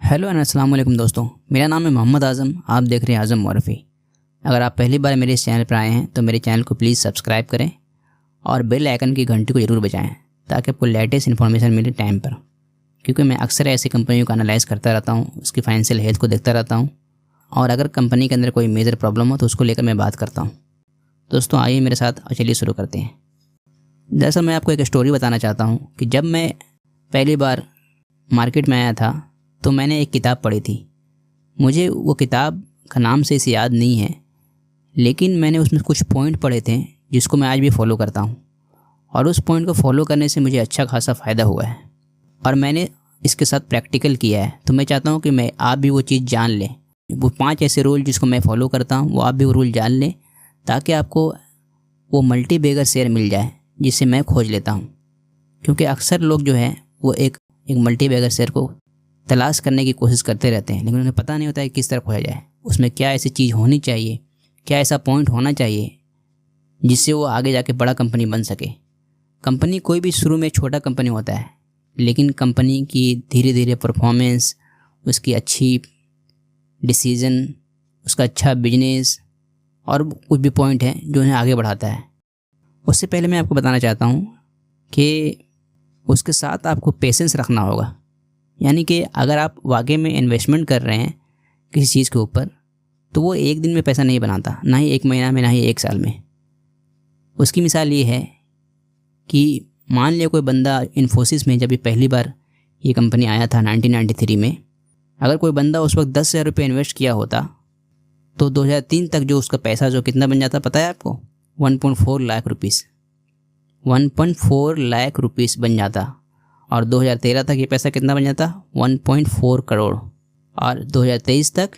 Hello and अस्सलाम वालेकुम दोस्तों, मेरा नाम है मोहम्मद आज़म। आप देख रहे हैं आज़म मॉरफ़ी। अगर आप पहली बार मेरे इस चैनल पर आए हैं तो मेरे चैनल को प्लीज़ सब्सक्राइब करें और बेल आइकन की घंटी को ज़रूर बजाएं ताकि आपको लेटेस्ट इन्फॉर्मेशन मिले टाइम पर। क्योंकि मैं अक्सर ऐसी कंपनियों को एनालाइज़ करता रहता हूँ, उसकी फाइनेंशियल हेल्थ को देखता रहता हूँ और अगर कंपनी के अंदर कोई मेजर प्रॉब्लम हो तो उसको लेकर मैं बात करता हूँ। दोस्तों आइए मेरे साथ और चलिए शुरू करते हैं। दरअसल मैं आपको एक स्टोरी बताना चाहता हूँ कि जब मैं पहली बार मार्केट में आया था तो मैंने एक किताब पढ़ी थी। मुझे वो किताब का नाम से इसे याद नहीं है, लेकिन मैंने उसमें कुछ पॉइंट पढ़े थे जिसको मैं आज भी फॉलो करता हूँ और उस पॉइंट को फॉलो करने से मुझे अच्छा खासा फ़ायदा हुआ है और मैंने इसके साथ प्रैक्टिकल किया है। तो मैं चाहता हूँ कि आप भी वो चीज़ जान लें। वो 5 ऐसे रूल जिसको मैं फॉलो करता हूँ, वो आप भी वो रूल जान लें ताकि आपको वो मल्टी बैगर शेयर मिल जाए जिसे मैं खोज लेता हूँ। क्योंकि अक्सर लोग जो है वो एक मल्टी बैगर शेयर को तलाश करने की कोशिश करते रहते हैं, लेकिन उन्हें पता नहीं होता है किस तरह खोजा जाए, उसमें क्या ऐसी चीज़ होनी चाहिए, क्या ऐसा पॉइंट होना चाहिए जिससे वो आगे जाके बड़ा कंपनी बन सके। कंपनी कोई भी शुरू में छोटा कंपनी होता है, लेकिन कंपनी की धीरे धीरे परफॉर्मेंस, उसकी अच्छी डिसीज़न, उसका अच्छा बिजनेस और कुछ भी पॉइंट है जो उन्हें आगे बढ़ाता है। उससे पहले मैं आपको बताना चाहता हूँ कि उसके साथ आपको पेशेंस रखना होगा। यानी कि अगर आप वाकई में इन्वेस्टमेंट कर रहे हैं किसी चीज़ के ऊपर तो वो एक दिन में पैसा नहीं बनाता, ना ही 1 महीना में, ना ही 1 साल में। उसकी मिसाल ये है कि मान लिया कोई बंदा इन्फोसिस में जब ये पहली बार ये कंपनी आया था 1993 में, अगर कोई बंदा उस वक्त 10,000 रुपये इन्वेस्ट किया होता तो 2003 तक जो उसका पैसा जो कितना बन जाता पता है आपको? 1.4 लाख रुपीज़। 1.4 लाख रुपीज़ बन जाता और 2013 तक ये पैसा कितना बन जाता? 1.4 करोड़। और 2023 तक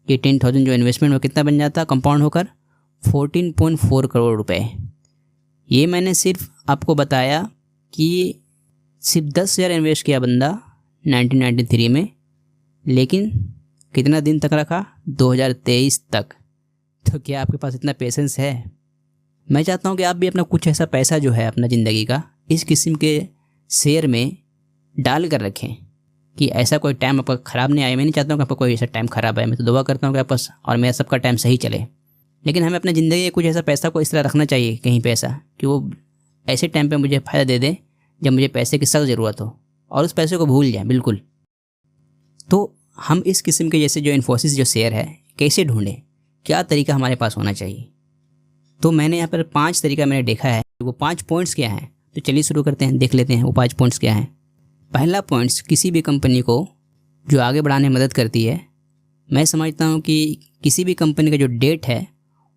ये 10,000 जो इन्वेस्टमेंट वो कितना बन जाता कंपाउंड होकर? 14.4 करोड़ रुपए। ये मैंने सिर्फ आपको बताया कि सिर्फ 10,000 इन्वेस्ट किया बंदा 1993 में, लेकिन कितना दिन तक रखा? 2023 तक। तो क्या आपके पास इतना पेशेंस है? मैं चाहता हूँ कि आप भी अपना कुछ ऐसा पैसा जो है अपना ज़िंदगी का इस किस्म के शेयर में डाल कर रखें कि ऐसा कोई टाइम आपका ख़राब नहीं आए। मैं नहीं चाहता हूँ कि आपका कोई ऐसा टाइम ख़राब आए। मैं तो दुआ करता हूँ कि आपस और मेरा सबका टाइम सही चले, लेकिन हमें अपनी ज़िंदगी में कुछ ऐसा पैसा को इस तरह रखना चाहिए कहीं पे ऐसा कि वो ऐसे टाइम पे मुझे फ़ायदा दे दे जब मुझे पैसे की सख्त ज़रूरत हो और उस पैसे को भूल जाए बिल्कुल। तो हम इस किस्म के जैसे जो इन्फोसिस जो शेयर है कैसे ढूँढें, क्या तरीका हमारे पास होना चाहिए? तो मैंने यहाँ पर 5 तरीका मैंने देखा है। वो 5 पॉइंट्स क्या हैं, तो चलिए शुरू करते हैं, देख लेते हैं वो 5 पॉइंट्स क्या हैं। पहला पॉइंट्स किसी भी कंपनी को जो आगे बढ़ाने में मदद करती है, मैं समझता हूँ कि किसी भी कंपनी का जो डेट है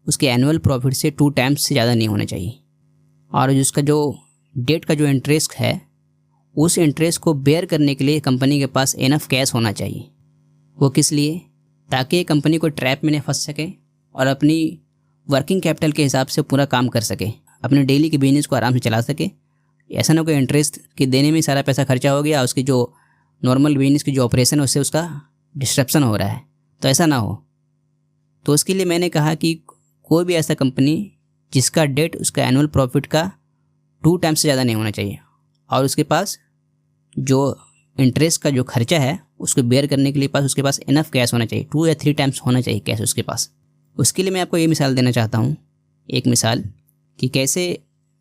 उसके एनुअल प्रॉफिट से 2 टाइम्स से ज़्यादा नहीं होना चाहिए और जिसका जो डेट का जो इंटरेस्ट है उस इंटरेस्ट को बेयर करने के लिए कंपनी के पास इनफ कैश होना चाहिए। वो किस लिए? ताकि कंपनी को ट्रैप में नहीं फंस सके और अपनी वर्किंग कैपिटल के हिसाब से पूरा काम कर सके, अपने डेली के बिजनेस को आराम से चला सके। ऐसा ना कोई इंटरेस्ट कि देने में सारा पैसा खर्चा हो गया, उसकी जो नॉर्मल बिजनेस की जो ऑपरेशन है उससे उसका डिस्ट्रप्शन हो रहा है, तो ऐसा ना हो। तो उसके लिए मैंने कहा कि कोई भी ऐसा कंपनी जिसका डेट उसका एनुअल प्रॉफिट का 2 टाइम्स से ज़्यादा नहीं होना चाहिए और उसके पास जो इंटरेस्ट का जो खर्चा है उसको बेयर करने के लिए उसके पास इनफ कैश होना चाहिए, 2 या 3 टाइम्स होना चाहिए कैश उसके पास। उसके लिए मैं आपको ये मिसाल देना चाहता हूँ, एक मिसाल कि कैसे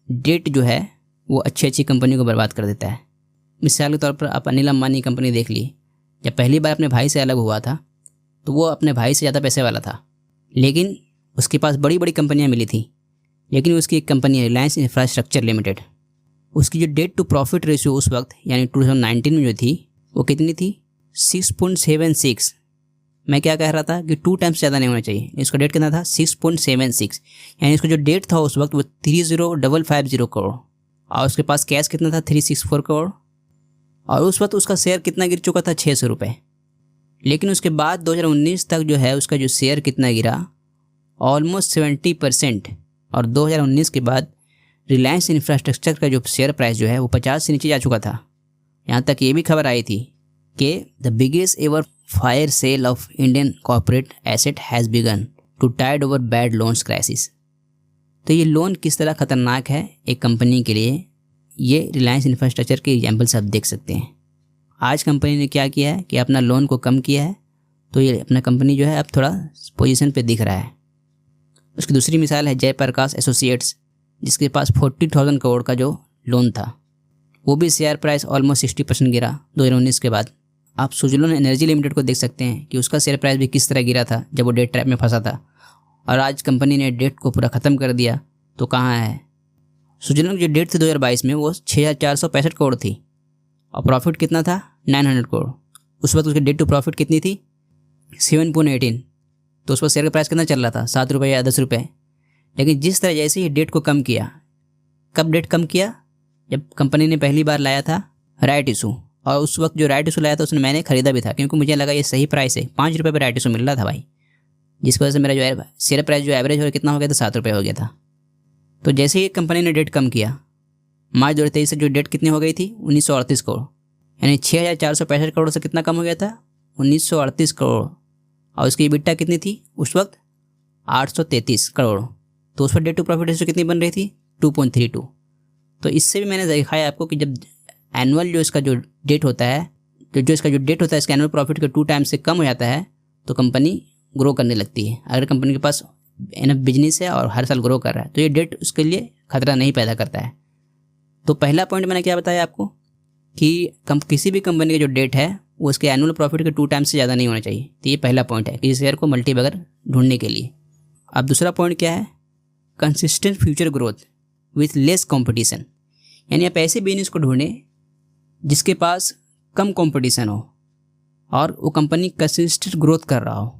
डेट जो है वो अच्छी कंपनी को बर्बाद कर देता है। मिसाल के तौर पर आप अनिल अंबानी कंपनी देख ली। जब पहली बार अपने भाई से अलग हुआ था तो वो अपने भाई से ज़्यादा पैसे वाला था, लेकिन उसके पास बड़ी बड़ी कंपनियां मिली थी, लेकिन उसकी एक कंपनी है रिलायंस इंफ्रास्ट्रक्चर लिमिटेड। उसकी जो डेट टू प्रॉफिट रेशियो उस वक्त यानी 2019 में जो थी वो कितनी थी? 6.76। मैं क्या कह रहा था कि 2 टाइम्स ज़्यादा नहीं होना चाहिए। इसका डेट कितना था? 6.76। यानी इसका जो डेट था उस वक्त वो 30,550 करोड़ और उसके पास कैश कितना था? 364 करोड़। और उस वक्त उसका शेयर कितना गिर चुका था? 600 रुपये। लेकिन उसके बाद 2019 तक जो है उसका जो शेयर कितना गिरा? ऑलमोस्ट 70%। और 2019 के बाद रिलायंस इंफ्रास्ट्रक्चर का जो शेयर प्राइस जो है वो 50 से नीचे जा चुका था। यहाँ तक ये भी खबर आई थी कि the biggest ever fire sale of Indian corporate asset has begun to tide over bad loans crisis. तो ये लोन किस तरह ख़तरनाक है एक कंपनी के लिए, ये रिलायंस इंफ्रास्ट्रक्चर के एग्जाम्पल से आप देख सकते हैं। आज कंपनी ने क्या किया है कि अपना लोन को कम किया है, तो ये अपना कंपनी जो है अब थोड़ा पोजीशन पे दिख रहा है। उसकी दूसरी मिसाल है जयप्रकाश एसोसिएट्स, जिसके पास 40,000 करोड़ का जो लोन था, वो भी शेयर प्राइस ऑलमोस्ट 60% गिरा 2019 के बाद। आप सुजलोन एनर्जी लिमिटेड को देख सकते हैं कि उसका शेयर प्राइस भी किस तरह गिरा था जब वो डेट ट्रैप में फंसा था, और आज कंपनी ने डेट को पूरा ख़त्म कर दिया तो कहाँ है। सुजलोन की जो डेट थी 2022 में वो 6,465 करोड़ थी और प्रॉफिट कितना था 900 करोड़। उस वक्त उसकी डेट टू प्रॉफिट कितनी थी 7.18, तो उस पर शेयर का प्राइस कितना चल रहा था 7 रुपये या 10 रुपये। लेकिन जिस तरह जैसे ही डेट को कम किया, कब डेट कम किया, जब कंपनी ने पहली बार लाया था राइट इशू, और उस वक्त जो राइट इशू लाया था उसने मैंने ख़रीदा भी था, क्योंकि मुझे लगा ये सही प्राइस है, 5 रुपये पर राइट इशू मिल रहा था भाई, जिसकी वजह से मेरा जो शेयर प्राइस जो एवरेज हो कितना हो गया था 7 रुपये हो गया था। तो जैसे ही कंपनी ने डेट कम किया, मार्च 2023 से जो डेट कितनी हो गई थी 1938 करोड़, यानी 6,465 करोड़ से कितना कम हो गया था 1938 करोड़, और उसकी EBITDA कितनी थी उस वक्त 833 करोड़। तो उस पर डेट टू प्रॉफिट रेशियो कितनी बन रही थी 2.32। तो इससे भी मैंने दिखाया आपको कि जब एनुअल जो इसका जो डेट होता है, जो इसका जो डेट होता है इसका एनुअल प्रॉफिट के 2 टाइम्स से कम हो जाता है तो कंपनी ग्रो करने लगती है। अगर कंपनी के पास इनफ बिजनेस है और हर साल ग्रो कर रहा है तो ये डेट उसके लिए खतरा नहीं पैदा करता है। तो पहला पॉइंट मैंने क्या बताया आपको कि किसी भी कंपनी का जो डेट है वो उसके एनुअल प्रॉफिट के 2 टाइम्स से ज़्यादा नहीं होना चाहिए। तो ये पहला पॉइंट है कि शेयर को मल्टीबैगर ढूंढने के लिए। अब दूसरा पॉइंट क्या है, consistent future growth with less competition, यानी आप ऐसे बिजनेस को ढूंढें जिसके पास कम कंपटीशन हो और वो कंपनी कंसिस्टेंट ग्रोथ कर रहा हो।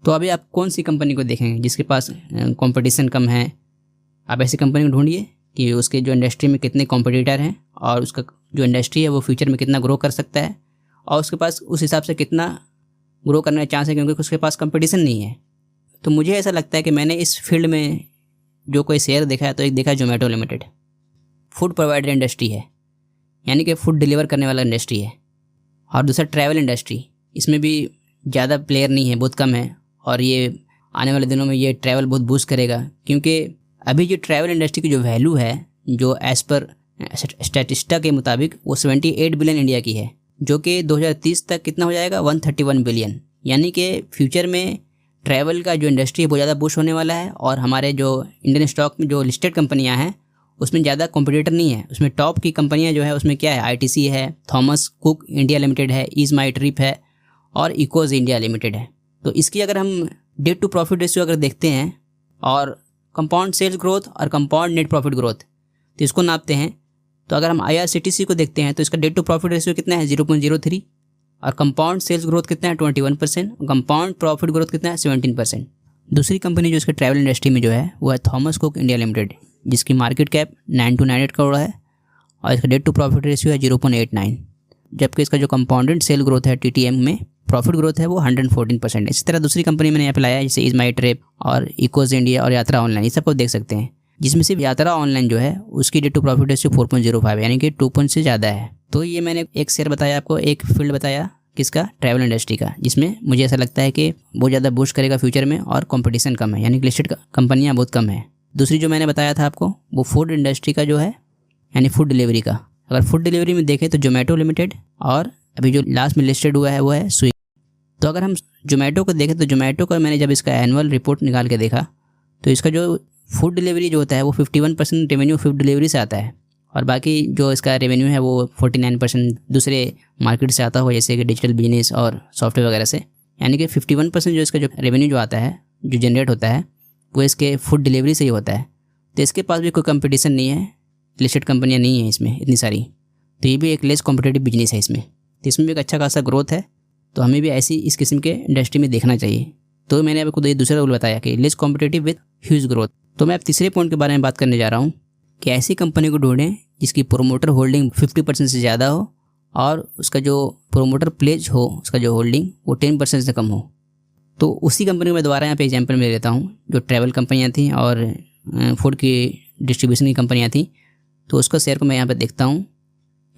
तो अभी आप कौन सी कंपनी को देखेंगे जिसके पास कंपटीशन कम है। आप ऐसी कंपनी को ढूंढिए कि उसके जो इंडस्ट्री में कितने कॉम्पिटिटर हैं और उसका जो इंडस्ट्री है वो फ्यूचर में कितना ग्रो कर सकता है और उसके पास उस हिसाब से कितना ग्रो करने का चांस है, क्योंकि उसके पास कंपटीशन नहीं है। तो मुझे ऐसा लगता है कि मैंने इस फील्ड में जो कोई शेयर देखा है तो एक देखा है Zomato limited, food provider industry है, यानी कि फूड डिलीवर करने वाला इंडस्ट्री है। और दूसरा ट्रैवल इंडस्ट्री, इसमें भी ज़्यादा प्लेयर नहीं है, बहुत कम है, और ये आने वाले दिनों में ये ट्रैवल बहुत बूस्ट करेगा, क्योंकि अभी जो ट्रैवल इंडस्ट्री की जो वैल्यू है जो एज़ पर स्टैटिस्टा के मुताबिक वो 78 बिलियन इंडिया की है, जो कि 2030 तक कितना हो जाएगा 131 बिलियन। यानी कि फ्यूचर में ट्रैवल का जो इंडस्ट्री है बहुत ज़्यादा बूस्ट होने वाला है। और हमारे जो इंडियन स्टॉक में जो लिस्टेड कंपनियां हैं उसमें ज़्यादा कॉम्पिटिटर नहीं है। उसमें टॉप की कंपनियां जो है उसमें क्या है, ITC है, थॉमस कुक इंडिया लिमिटेड है, ईज माई ट्रिप है और इकोज इंडिया लिमिटेड है। तो इसकी अगर हम डेट टू प्रॉफिट रेशियो अगर देखते हैं और कंपाउंड सेल्स ग्रोथ और कंपाउंड नेट प्रॉफिट ग्रोथ तो इसको नापते हैं, तो अगर हम IRCTC को देखते हैं तो इसका डेट टू प्रॉफिट रेशियो कितना है 0.03 और कंपाउंड सेल्स ग्रोथ कितना है 21% और कंपाउंड प्रॉफिट ग्रोथ कितना है 17%। दूसरी कंपनी जो इसके ट्रैवल इंडस्ट्री में जो है वो है थॉमस कुक इंडिया लिमिटेड, जिसकी मार्केट कैप 998 करोड़ है और इसका डेट टू प्रॉफिट रेशियो है 0.89, जबकि इसका जो कंपाउंडेड सेल ग्रोथ है TTM में प्रॉफिट ग्रोथ है वो 114% है। इसी तरह दूसरी कंपनी मैंने यहाँ पे लाया है जैसे इज माई ट्रिप और इकोज इंडिया और यात्रा ऑनलाइन, ये सबको देख सकते हैं, जिसमें सिर्फ यात्रा ऑनलाइन जो है उसकी डेट टू प्रॉफिट रेशियो 4.05 यानी कि 2 पॉइंट से ज़्यादा है। तो ये मैंने एक शेयर बताया आपको, एक फील्ड बताया किसका, ट्रैवल इंडस्ट्री का, जिसमें मुझे ऐसा लगता है कि बहुत ज़्यादा बूस्ट करेगा फ्यूचर में और कंपटीशन कम है, यानी कि लिस्टेड कंपनियाँ बहुत कम है। दूसरी जो मैंने बताया था आपको वो फूड इंडस्ट्री का जो है, यानी फूड डिलीवरी का। अगर फूड डिलीवरी में देखें तो जोमेटो लिमिटेड और अभी जो लास्ट में लिस्टेड हुआ है वो है स्विगी। तो अगर हम जोमेटो को देखें तो जोमेटो का मैंने जब इसका एनुअल रिपोर्ट निकाल के देखा तो इसका जो फूड डिलीवरी जो होता है वो 51% रेवेन्यू फूड डिलीवरी से आता है और बाकी जो इसका रेवेन्यू है वो 49% दूसरे मार्केट से आता हो, जैसे कि डिजिटल बिजनेस और सॉफ्टवेयर वगैरह से। यानी कि 51% जो इसका जो रेवेन्यू जो आता है, जो जनरेट होता है, वो इसके फूड डिलीवरी से ही होता है। तो इसके पास भी कोई कंपटीशन नहीं है, लिस्टेड कंपनियाँ नहीं हैं इसमें इतनी सारी, तो ये भी एक लेस कॉम्पिटिटिव बिजनेस है इसमें। तो इसमें भी एक अच्छा खासा ग्रोथ है, तो हमें भी ऐसी इस किस्म के इंडस्ट्री में देखना चाहिए। तो मैंने आपको ये दूसरा रूल बताया कि less competitive with huge growth. तो मैं अब तीसरे पॉइंट के बारे में बात करने जा रहा हूँ कि ऐसी कंपनी को ढूंढें जिसकी प्रोमोटर होल्डिंग 50% से ज़्यादा हो और उसका जो प्रोमोटर प्लेज हो, उसका जो होल्डिंग वो 10% से कम हो। तो उसी कंपनी को मैं दोबारा यहाँ पे एग्जांपल में लेता हूँ, जो ट्रैवल कंपनियाँ थी और फूड की डिस्ट्रीब्यूशन की कंपनियाँ थी। तो उसका शेयर को मैं यहाँ पे देखता हूँ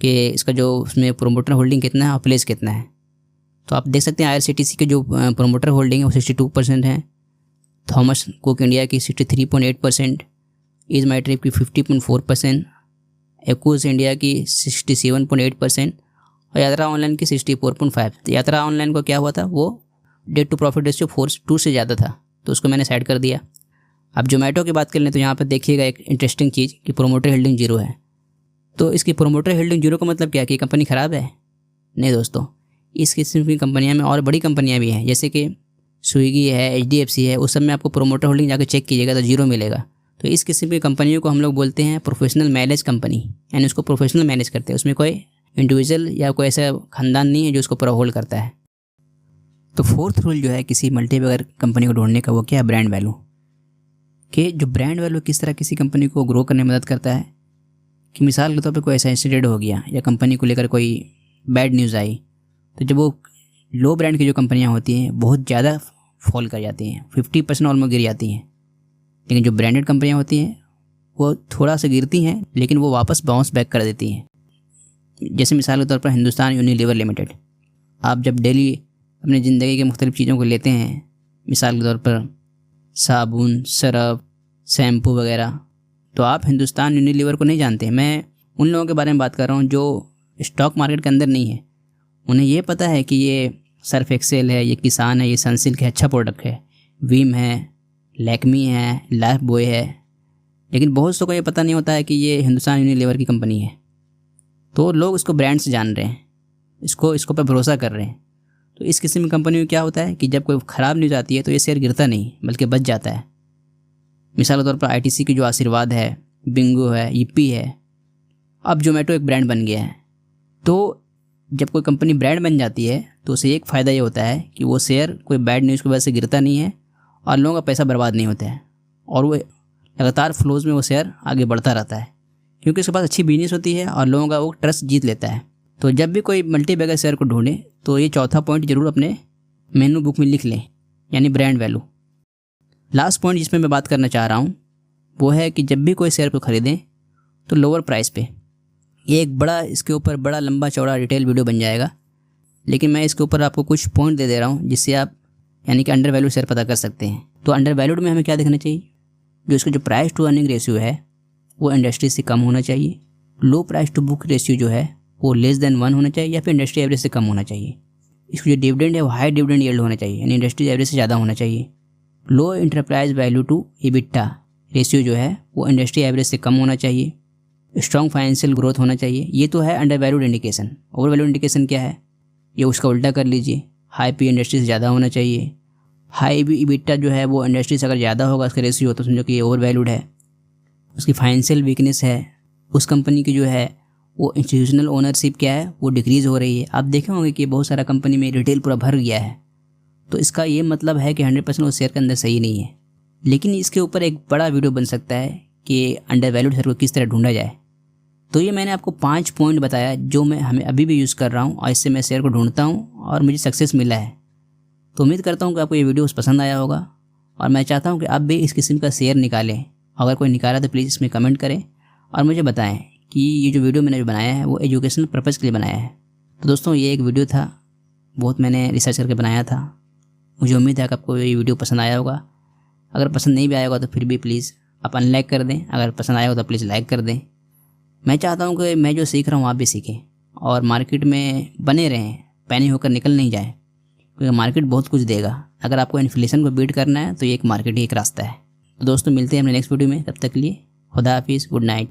कि इसका जो उसमें प्रोमोटर होल्डिंग कितना है और प्लेज कितना है। तो आप देख सकते हैं IRCTC के जो प्रोमोटर होल्डिंग है वो 62% है, थॉमस कुक इंडिया की 63.8%, इज माई ट्रिप की 50.4%, इकोज इंडिया की 67.8% और यात्रा ऑनलाइन की 64.5। तो यात्रा ऑनलाइन को क्या हुआ था, वो डेट टू प्रॉफिट रेशियो 4:2 से ज़्यादा था, तो उसको मैंने साइड कर दिया। अब जोमेटो की बात कर लें तो यहाँ पर देखिएगा एक इंटरेस्टिंग चीज़ कि प्रोमोटर होल्डिंग 0 है। तो इसकी प्रोमोटर होल्डिंग 0 का मतलब क्या है कि कंपनी ख़राब है? नहीं दोस्तों, इस किस्म की कंपनियाँ में और बड़ी कंपनियाँ भी हैं, जैसे कि स्विगी है, HDFC है, उस सब में आपको प्रोमोटर होल्डिंग जाकर चेक कीजिएगा तो 0 मिलेगा। तो इस किस्म की कंपनियों को हम लोग बोलते हैं प्रोफेशनल मैनेज कंपनी, यानी उसको प्रोफेशनल मैनेज करते हैं, उसमें कोई इंडिविजुअल या कोई ऐसा खानदान नहीं है जो उसको पूरा होल्ड करता है। तो फोर्थ रूल जो है किसी मल्टीबैगर कंपनी को ढूंढने का, वो क्या है, ब्रांड वैल्यू। कि जो ब्रांड वैल्यू किस तरह किसी कंपनी को ग्रो करने में मदद करता है कि मिसाल के तौर पे कोई ऐसा इंसिडेंट हो गया या कंपनी को लेकर कोई बैड न्यूज़ आई, तो जब वो लो ब्रांड की जो कंपनियां होती हैं बहुत ज़्यादा फॉल कर जाती हैं, 50% ऑलमोस्ट गिर जाती हैं। लेकिन जो ब्रांडेड कंपनियां होती हैं वो थोड़ा सा गिरती हैं लेकिन वो वापस बाउंस बैक कर देती हैं। जैसे मिसाल के तौर पर हिंदुस्तान यूनिलीवर लिमिटेड, आप जब डेली अपनी ज़िंदगी के मुख्तलिफ़ चीज़ों को लेते हैं, मिसाल के तौर पर साबुन, सरफ, शैम्पू वगैरह, तो आप हिंदुस्तान यूनिलीवर को नहीं जानते। मैं उन लोगों के बारे में बात कर रहा हूँ जो स्टॉक मार्केट के अंदर नहीं है। उन्हें ये पता है कि ये सर्फ एक्सेल है, ये किसान है, ये सनसिल्क है, अच्छा प्रोडक्ट है, विम है, लैक्मी है, लाइफ बॉय है, लेकिन बहुत सौ को ये पता नहीं होता है कि ये हिंदुस्तान यूनिलीवर की कंपनी है। तो लोग इसको ब्रांड से जान रहे हैं, इसको पर भरोसा कर रहे हैं। तो इस किस्म की कंपनी में क्या होता है कि जब कोई ख़राब न्यूज़ आती है तो ये शेयर गिरता नहीं बल्कि बच जाता है। मिसाल के तौर पर ITC की जो आशीर्वाद है, बिंगो है, yippee है, अब जोमेटो एक ब्रांड बन गया है। तो जब कोई कंपनी ब्रांड बन जाती है तो उसे एक फ़ायदा ये होता है कि वो शेयर कोई बैड न्यूज़ की वजह से गिरता नहीं है और लोगों का पैसा बर्बाद नहीं होता है, और वो लगातार फ्लोज में वो शेयर आगे बढ़ता रहता है क्योंकि उसके पास अच्छी बिजनेस होती है और लोगों का वो ट्रस्ट जीत लेता है। तो जब भी कोई मल्टीबैगर शेयर को ढूंढे तो ये चौथा पॉइंट ज़रूर अपने मेनू बुक में लिख लें, यानी ब्रांड वैल्यू। लास्ट पॉइंट जिसमें मैं बात करना चाह रहा हूँ वो है कि जब भी कोई शेयर को ख़रीदें तो लोअर प्राइस पे। ये एक बड़ा, इसके ऊपर बड़ा लंबा चौड़ा डिटेल वीडियो बन जाएगा, लेकिन मैं इसके ऊपर आपको कुछ पॉइंट दे रहा हूँ जिससे आप यानी कि अंडर वैल्यूड शेयर पता कर सकते हैं। तो अंडर वैल्यूड में हमें क्या देखना चाहिए, जो इसका जो प्राइस टू अर्निंग रेशियो है वो इंडस्ट्री से कम होना चाहिए। Low price to book ratio जो है वो लेस-1 होना चाहिए या फिर इंडस्ट्री एवरेज से कम होना चाहिए। इसका जो डिविडेंड है वो हाई डिविडेंड यील्ड होना चाहिए, यानी इंडस्ट्री एवरेज से ज़्यादा होना चाहिए। Low enterprise value to EBITDA ratio जो है वो इंडस्ट्री एवरेज से कम होना चाहिए। स्ट्रॉन्ग फाइनेंशियल ग्रोथ होना चाहिए। ये तो है under valued indication. Over valued indication क्या है, ये उसका उल्टा कर लीजिए। हाई पी इंडस्ट्री से ज़्यादा होना चाहिए। हाई EBITDA जो है वो इंडस्ट्री से अगर ज़्यादा होगा उसका रेशियो तो समझो कि ये ओवर वैल्यूड है। उसकी फाइनेंशियल वीकनेस है, उस कंपनी की जो है वो इंस्टीट्यूशनल ओनरशिप क्या है वो डिक्रीज़ हो रही है। आप देखे होंगे कि बहुत सारा कंपनी में रिटेल पूरा भर गया है, तो इसका ये मतलब है कि 100% वो शेयर के अंदर सही नहीं है। लेकिन इसके ऊपर एक बड़ा वीडियो बन सकता है कि अंडर वैल्यूड शेयर को किस तरह ढूंढा जाए। तो ये मैंने आपको 5 पॉइंट बताया जो मैं हमें अभी भी यूज़ कर रहा हूँ और इससे मैं शेयर को ढूंढता हूँ और मुझे सक्सेस मिला है। तो उम्मीद करता हूँ कि आपको ये वीडियो पसंद आया होगा और मैं चाहता हूँ कि आप भी इस किस्म का शेयर निकालें। अगर कोई निकाला तो प्लीज़ इसमें कमेंट करें और मुझे बताएं कि ये जो वीडियो मैंने जो बनाया है वो एजुकेशनल पर्पज़ के लिए बनाया है। तो दोस्तों ये एक वीडियो था, बहुत मैंने रिसर्च करके बनाया था। मुझे उम्मीद है कि आपको ये वीडियो पसंद आया होगा। अगर पसंद नहीं भी आया होगा तो फिर भी प्लीज़ आप अनलाइक कर दें, अगर पसंद आया होगा तो प्लीज़ लाइक कर दें। मैं चाहता हूँ कि मैं जो सीख रहा हूँ आप भी सीखें और मार्केट में बने रहें, पैनी होकर निकल नहीं जाए, क्योंकि मार्केट बहुत कुछ देगा। अगर आपको इन्फ्लेशन को बीट करना है तो ये एक मार्केट ही एक रास्ता है। तो दोस्तों मिलते हैं अपने नेक्स्ट वीडियो में, तब तक के लिए खुदा हाफिज़, गुड नाइट।